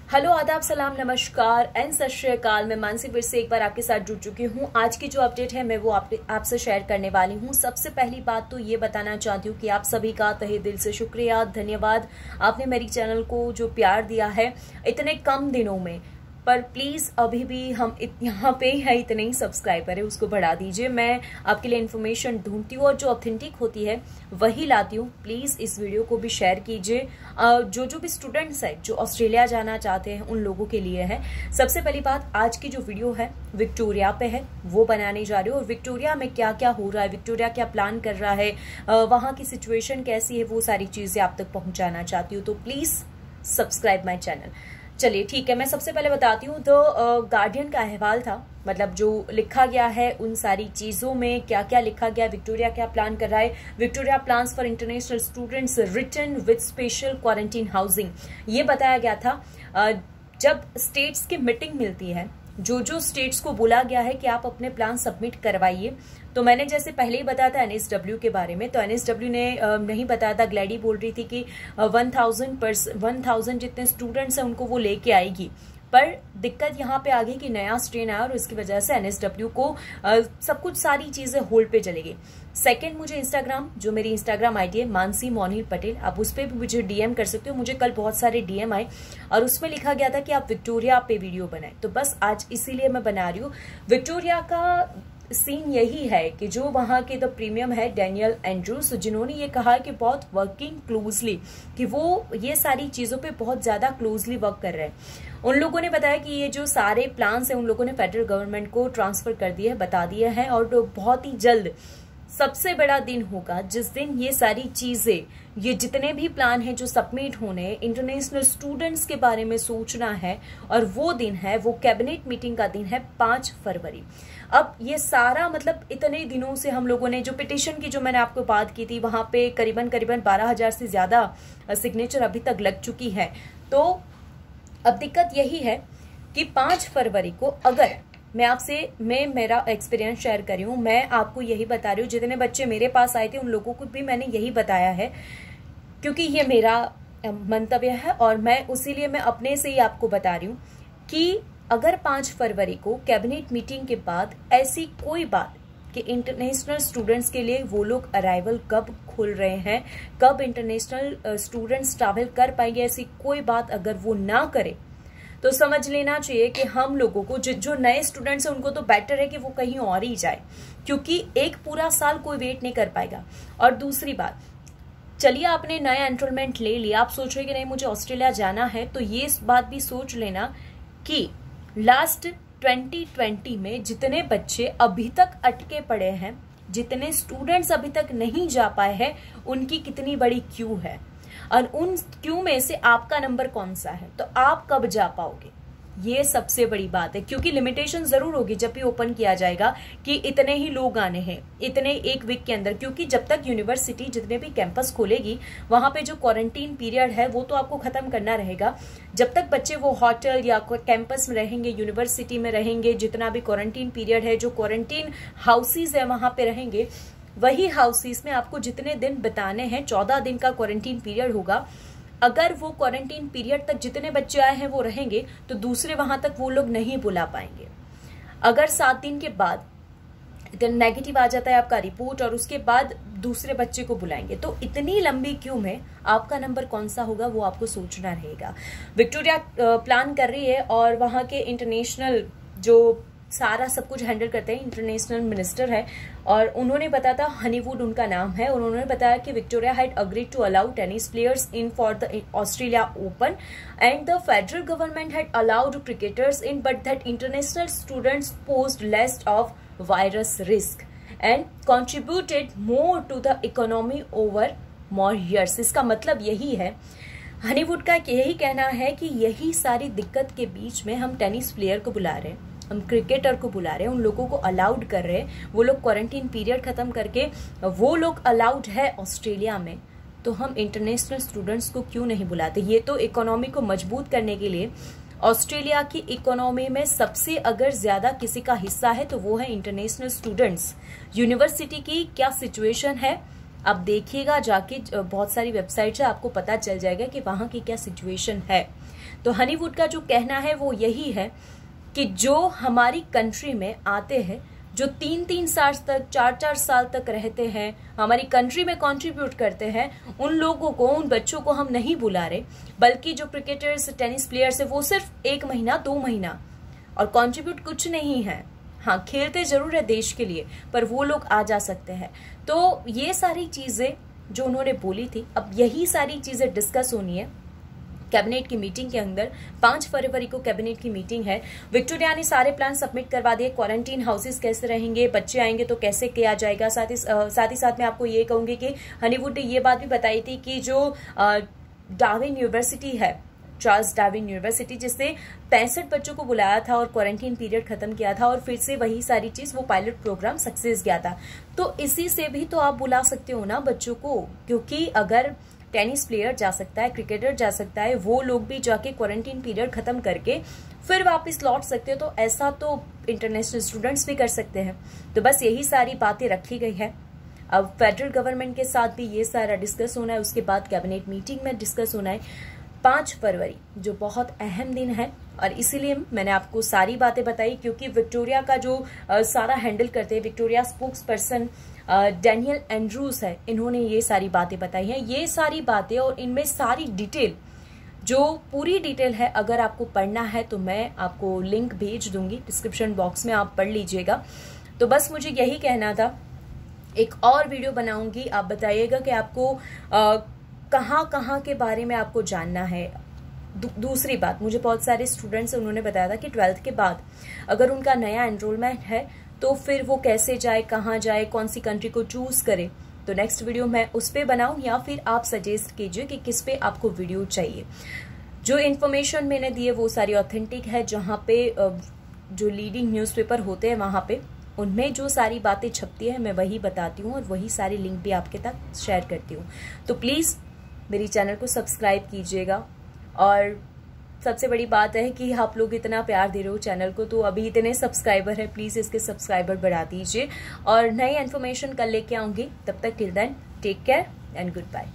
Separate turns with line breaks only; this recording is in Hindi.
हेलो, आदाब, सलाम, नमस्कार एंड सत श्री अकाल। मैं मानसी फिर से एक बार आपके साथ जुड़ चुकी हूँ। आज की जो अपडेट है मैं वो आपसे शेयर करने वाली हूँ। सबसे पहली बात तो ये बताना चाहती हूँ कि आप सभी का तहे दिल से शुक्रिया, धन्यवाद। आपने मेरी चैनल को जो प्यार दिया है इतने कम दिनों में, पर प्लीज़ अभी भी हम यहाँ पे है इतने ही सब्सक्राइबर है, उसको बढ़ा दीजिए। मैं आपके लिए इन्फॉर्मेशन ढूंढती हूँ और जो ऑथेंटिक होती है वही लाती हूँ। प्लीज़ इस वीडियो को भी शेयर कीजिए। जो भी स्टूडेंट्स हैं जो ऑस्ट्रेलिया जाना चाहते हैं उन लोगों के लिए है। सबसे पहली बात, आज की जो वीडियो है विक्टोरिया पे है, वो बनाने जा रही हूँ। और विक्टोरिया में क्या क्या हो रहा है, विक्टोरिया क्या प्लान कर रहा है, वहाँ की सिचुएशन कैसी है, वो सारी चीज़ें आप तक पहुँचाना चाहती हूँ। तो प्लीज़ सब्सक्राइब माई चैनल। चलिए ठीक है, मैं सबसे पहले बताती हूँ। तो गार्डियन का अहवाल था, मतलब जो लिखा गया है उन सारी चीज़ों में क्या क्या लिखा गया, विक्टोरिया क्या प्लान कर रहा है। Victoria plans for international students return with special quarantine housing, ये बताया गया था। जब स्टेट्स की मीटिंग मिलती है, जो स्टेट्स को बोला गया है कि आप अपने प्लान सबमिट करवाइए, तो मैंने जैसे पहले ही बताया था NSW के बारे में, तो NSW ने नहीं बताया था। ग्लैडी बोल रही थी कि 1000 जितने स्टूडेंट्स हैं उनको वो लेके आएगी, पर दिक्कत यहाँ पे आ गई कि नया स्ट्रेन आया और इसकी वजह से NSW को सब कुछ सारी चीजें होल्ड पे चली गई। सेकंड, मुझे इंस्टाग्राम, जो मेरी इंस्टाग्राम आईडी है मानसी मोनिल पटेल, आप उस पर भी मुझे DM कर सकते हो। मुझे कल बहुत सारे DM आए और उसमें लिखा गया था कि आप विक्टोरिया पे वीडियो बनाए, तो बस आज इसीलिए मैं बना रही हूँ। विक्टोरिया का सीन यही है कि जो वहाँ के द प्रीमियम है डैनियल एंड्रूज, जिन्होंने ये कहा कि बहुत वर्किंग क्लोजली, कि वो ये सारी चीज़ों पे बहुत ज़्यादा क्लोजली वर्क कर रहे हैं। उन लोगों ने बताया कि ये जो सारे प्लान्स हैं उन लोगों ने फेडरल गवर्नमेंट को ट्रांसफर कर दिए हैं, बता दिए हैं, और बहुत ही जल्द सबसे बड़ा दिन होगा जिस दिन ये सारी चीजें, ये जितने भी प्लान हैं जो सबमिट होने, इंटरनेशनल स्टूडेंट्स के बारे में सोचना है, और वो दिन है, वो कैबिनेट मीटिंग का दिन है 5 फरवरी। अब ये सारा मतलब इतने दिनों से हम लोगों ने जो पिटिशन की, जो मैंने आपको बात की थी, वहां पे करीबन 12,000 से ज्यादा सिग्नेचर अभी तक लग चुकी है। तो अब दिक्कत यही है कि 5 फरवरी को, अगर मैं मेरा एक्सपीरियंस शेयर कर रही हूँ, मैं आपको यही बता रही हूँ, जितने बच्चे मेरे पास आए थे उन लोगों को भी मैंने यही बताया है, क्योंकि ये मेरा मंतव्य है और मैं उसीलिए मैं अपने से ही आपको बता रही हूँ कि अगर 5 फरवरी को कैबिनेट मीटिंग के बाद ऐसी कोई बात कि इंटरनेशनल स्टूडेंट्स के लिए वो लोग अराइवल कब खुल रहे हैं, कब इंटरनेशनल स्टूडेंट्स ट्रैवल कर पाएंगे, ऐसी कोई बात अगर वो ना करे तो समझ लेना चाहिए कि हम लोगों को, जो नए स्टूडेंट्स हैं उनको तो बेटर है कि वो कहीं और ही जाए, क्योंकि एक पूरा साल कोई वेट नहीं कर पाएगा। और दूसरी बात, चलिए आपने नया एनरोलमेंट ले लिया, आप सोच रहे कि नहीं मुझे ऑस्ट्रेलिया जाना है, तो ये बात भी सोच लेना कि लास्ट 2020 में जितने बच्चे अभी तक अटके पड़े हैं, जितने स्टूडेंट्स अभी तक नहीं जा पाए हैं, उनकी कितनी बड़ी क्यू है, और उन क्यू में से आपका नंबर कौन सा है, तो आप कब जा पाओगे, ये सबसे बड़ी बात है। क्योंकि लिमिटेशन जरूर होगी जब भी ओपन किया जाएगा कि इतने ही लोग आने हैं, इतने एक वीक के अंदर, क्योंकि जब तक यूनिवर्सिटी जितने भी कैंपस खोलेगी वहां पे जो क्वारंटीन पीरियड है वो तो आपको खत्म करना रहेगा। जब तक बच्चे वो होटल या कैंपस में रहेंगे, यूनिवर्सिटी में रहेंगे, जितना भी क्वारंटीन पीरियड है, जो क्वारंटीन हाउसेज है वहां पे रहेंगे, वही हाउसेस में आपको जितने दिन बिताने हैं, 14 दिन का क्वारंटीन पीरियड होगा। अगर वो क्वारंटीन पीरियड तक जितने बच्चे आए हैं वो रहेंगे, तो दूसरे वहां तक वो लोग नहीं बुला पाएंगे। अगर 7 दिन के बाद नेगेटिव आ जाता है आपका रिपोर्ट, और उसके बाद दूसरे बच्चे को बुलाएंगे, तो इतनी लंबी क्यू में आपका नंबर कौन सा होगा वो आपको सोचना रहेगा। विक्टोरिया प्लान कर रही है, और वहां के इंटरनेशनल जो सारा सब कुछ हैंडल करते हैं इंटरनेशनल मिनिस्टर है, और उन्होंने बताया था, हनीवुड उनका नाम है, और उन्होंने बताया कि Victoria had agreed to allow tennis players in for the Australia Open, and the federal government had allowed cricketers in, but that international students posed less of virus risk and contributed more to the economy over more years. इसका मतलब यही है, हनीवुड का यही कहना है कि यही सारी दिक्कत के बीच में हम टेनिस प्लेयर को बुला रहे हैं, हम क्रिकेटर को बुला रहे हैं, उन लोगों को अलाउड कर रहे हैं, वो लोग क्वारंटीन पीरियड खत्म करके वो लोग अलाउड है ऑस्ट्रेलिया में, तो हम इंटरनेशनल स्टूडेंट्स को क्यों नहीं बुलाते। ये तो इकोनॉमी को मजबूत करने के लिए, ऑस्ट्रेलिया की इकोनॉमी में सबसे अगर ज्यादा किसी का हिस्सा है तो वो है इंटरनेशनल स्टूडेंट्स। यूनिवर्सिटी की क्या सिचुएशन है आप देखिएगा जाके, बहुत सारी वेबसाइट्स है, आपको पता चल जाएगा कि वहां की क्या सिचुएशन है। तो हनीवुड का जो कहना है वो यही है कि जो हमारी कंट्री में आते हैं, जो 3-3 साल तक 4-4 साल तक रहते हैं, हमारी कंट्री में कंट्रीब्यूट करते हैं, उन लोगों को, उन बच्चों को हम नहीं बुला रहे, बल्कि जो क्रिकेटर्स, टेनिस प्लेयर्स है वो सिर्फ 1 महीना 2 महीना और कंट्रीब्यूट कुछ नहीं है। हाँ, खेलते जरूर है देश के लिए, पर वो लोग आ जा सकते हैं। तो ये सारी चीजें जो उन्होंने बोली थी, अब यही सारी चीजें डिस्कस होनी है कैबिनेट की मीटिंग के अंदर। 5 फरवरी को कैबिनेट की मीटिंग है। विक्टोरिया ने सारे प्लान सबमिट करवा दिए। क्वारंटीन हाउसेस कैसे रहेंगे, बच्चे आएंगे तो कैसे किया जाएगा। साथ ही साथ मैं आपको ये कहूंगी कि हनीवुड ने ये बात भी बताई थी कि जो डार्विन यूनिवर्सिटी है, चार्ल्स डार्विन यूनिवर्सिटी, जिससे 65 बच्चों को बुलाया था और क्वारंटीन पीरियड खत्म किया था और फिर से वही सारी चीज, वो पायलट प्रोग्राम सक्सेस गया था। तो इसी से भी तो आप बुला सकते हो ना बच्चों को, क्योंकि अगर टेनिस प्लेयर जा सकता है, क्रिकेटर जा सकता है, वो लोग भी जाके क्वारंटीन पीरियड खत्म करके फिर वापस लौट सकते हो, तो ऐसा तो इंटरनेशनल स्टूडेंट्स भी कर सकते हैं। तो बस यही सारी बातें रखी गई है। अब फेडरल गवर्नमेंट के साथ भी ये सारा डिस्कस होना है, उसके बाद कैबिनेट मीटिंग में डिस्कस होना है। 5 फरवरी जो बहुत अहम दिन है, और इसीलिए मैंने आपको सारी बातें बताई, क्योंकि विक्टोरिया का जो सारा हैंडल करते हैं, Victoria spokes person Daniel Andrews है, इन्होंने ये सारी बातें बताई हैं। ये सारी बातें और इनमें सारी डिटेल, जो पूरी डिटेल है, अगर आपको पढ़ना है तो मैं आपको लिंक भेज दूंगी डिस्क्रिप्शन बॉक्स में, आप पढ़ लीजिएगा। तो बस मुझे यही कहना था। एक और वीडियो बनाऊंगी, आप बताइएगा कि आपको कहाँ के बारे में आपको जानना है। दूसरी बात, मुझे बहुत सारे स्टूडेंट्स उन्होंने बताया था कि 12th के बाद अगर उनका नया एनरोलमेंट है तो फिर वो कैसे जाए, कहाँ जाए, कौन सी कंट्री को चूज करे। तो नेक्स्ट वीडियो मैं उस पर बनाऊं, या फिर आप सजेस्ट कीजिए कि किस पे आपको वीडियो चाहिए। जो इन्फॉर्मेशन मैंने दी है वो सारी ऑथेंटिक है। जहाँ पे जो लीडिंग न्यूज़पेपर होते हैं वहाँ पे उनमें जो सारी बातें छपती है मैं वही बताती हूँ, और वही सारी लिंक भी आपके तक शेयर करती हूँ। तो प्लीज़ मेरी चैनल को सब्सक्राइब कीजिएगा। और सबसे बड़ी बात है कि आप लोग इतना प्यार दे रहे हो चैनल को, तो अभी इतने सब्सक्राइबर है, प्लीज़ इसके सब्सक्राइबर बढ़ा दीजिए। और नई इन्फॉर्मेशन कल लेके आऊँगी, तब तक till then take care and good bye.